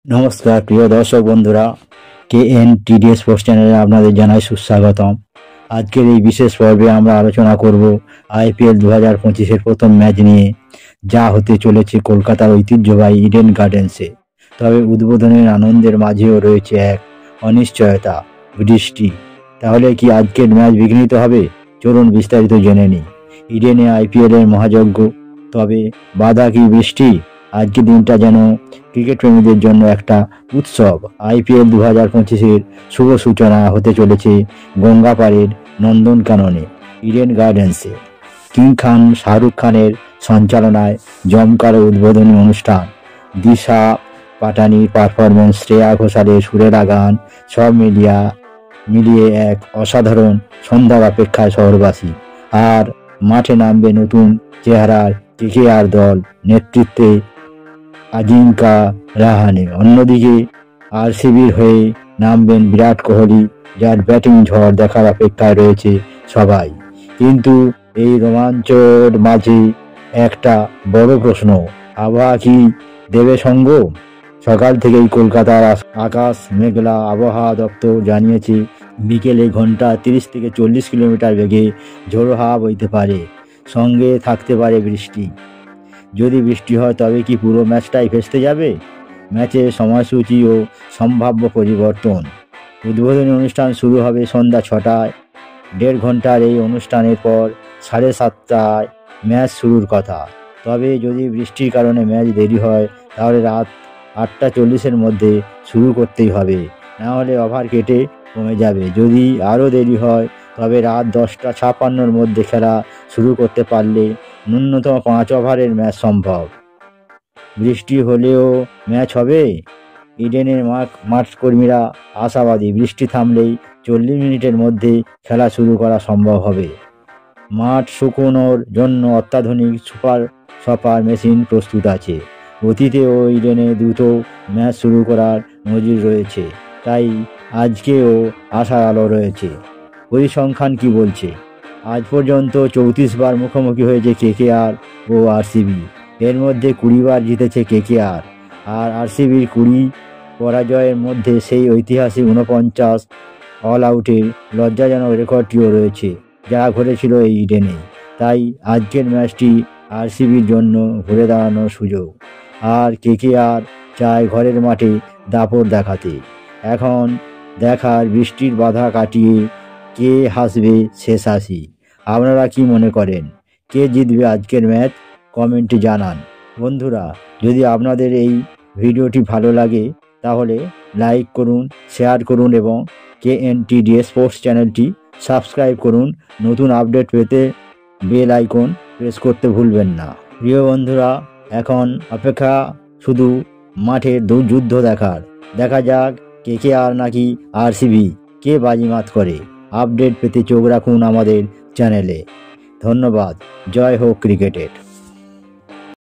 নমস্কার প্রিয় দর্শক বন্ধুরা, KNTD স্পোর্টস চ্যানেলে আপনাদের জানাই সুস্বাগতম। আজকের এই বিশেষ পর্বে আমরা আলোচনা করব IPL 2025-এর প্রথম ম্যাচ নিয়ে, যা হতে চলেছে কলকাতার ঐতিহ্যবাহী ইডেন গার্ডেন্সে। তবে উদ্বোধনের আনন্দের মাঝেও রয়েছে এক অনিশ্চয়তা, বৃষ্টি। তাহলে কি আজকের ম্যাচ বিঘ্নিত হবে? চলুন বিস্তারিত জেনে নিই। ইডেনে IPL-এর মহাযজ্ঞ, তবে বাধা কি বৃষ্টি? আজকের দিনটা যেন ক্রিকেট প্রেমীদের জন্য একটা উৎসব। IPL 2025-এর শুভ সূচনা হতে চলেছে গঙ্গাপাড়ের নন্দনকাননে ইডেন গার্ডেন্সে। কিং খান শাহরুখ খানের সঞ্চালনায় জমকার উদ্বোধনী অনুষ্ঠান, দিশা পাটানির পারফরমেন্স, শ্রেয়া ঘোষালের সুরেলা গান, সব মিলিয়ে এক অসাধারণ সন্ধ্যার অপেক্ষায় শহরবাসী। আর মাঠে নামবে নতুন চেহারার KKR দল, নেতৃত্বে আজিঙ্কা রাহানে। অন্যদিকে RCBর হয়ে নামবেন বিরাট কোহলি, যার ব্যাটিং ঝড় দেখার অপেক্ষায় রয়েছে সবাই। কিন্তু এই রোমাঞ্চের মাঝে একটা বড় প্রশ্ন, আবহাওয়া কি দেবে সঙ্গ? সকাল থেকেই কলকাতার আকাশ মেঘলা। আবহাওয়া দপ্তর জানিয়েছে বিকেলে ঘন্টা 30 থেকে 40 কিলোমিটার বেগে ঝোড়ো হাওয়া বইতে পারে, সঙ্গে থাকতে পারে বৃষ্টি। যদি বৃষ্টি হয় তবে কি পুরো ম্যাচটাই ভেস্তে যাবে? ম্যাচের সময়সূচি ও সম্ভাব্য পরিবর্তন। উদ্বোধনী অনুষ্ঠান শুরু হবে সন্ধ্যা 6টায়। 1.5 ঘন্টার এই অনুষ্ঠানের পর 7:30টায় ম্যাচ শুরুর কথা। তবে যদি বৃষ্টির কারণে ম্যাচ দেরি হয় তাহলে রাত 8:40-এর মধ্যে শুরু করতেই হবে, না হলে ওভার কেটে কমে যাবে। যদি আরও দেরি হয় তবে রাত 10:56-এর মধ্যে খেলা শুরু করতে পারলে ন্যূনতম 5 ওভারের ম্যাচ সম্ভব। বৃষ্টি হলেও ম্যাচ হবে? ইডেনের মাঠ কর্মীরা আশাবাদী, বৃষ্টি থামলেই 40 মিনিটের মধ্যে খেলা শুরু করা সম্ভব হবে। মাঠ শুকোনোর জন্য অত্যাধুনিক সুপার শপার মেশিন প্রস্তুত আছে। অতীতে ও ইডেনে দ্রুত ম্যাচ শুরু করার নজির রয়েছে, তাই আজকেও আশার আলো রয়েছে। পরিসংখ্যান কি বলছে? আজ পর্যন্ত 34 বার মুখোমুখি হয়েছে KKR ও RCB। এর মধ্যে 20 বার জিতেছে KKR, আর RCBর 20 পরাজয়ের মধ্যে সেই ঐতিহাসিক 49 অল আউটের লজ্জাজনক রেকর্ডটিও রয়েছে, যা ঘটেছিল এই ইডেনে। তাই আজকের ম্যাচটি RCBর জন্য ঘুরে দাঁড়ানোর সুযোগ, আর KKR চায় ঘরের মাঠে দাপট দেখাতে। এখন দেখার বৃষ্টির বাধা কাটিয়ে কে হাসবে শেষ হাসি। আপনারা কি মনে করেন, কে জিতবে আজকের ম্যাচ? কমেন্টে জানান। বন্ধুরা, যদি আপনাদের এই ভিডিওটি ভালো লাগে তাহলে লাইক করুন, শেয়ার করুন এবং KNTD স্পোর্টস চ্যানেলটি সাবস্ক্রাইব করুন। নতুন আপডেট পেতে বেল আইকন প্রেস করতে ভুলবেন না। প্রিয় বন্ধুরা, এখন অপেক্ষা শুধু মাঠের যুদ্ধ দেখার। দেখা যাক KKR নাকি RCB, কে বাজিমাত করে। আপডেট পেতে চোখ রাখুন আমাদের চ্যানেলে। ধন্যবাদ। জয় হোক ক্রিকেটের।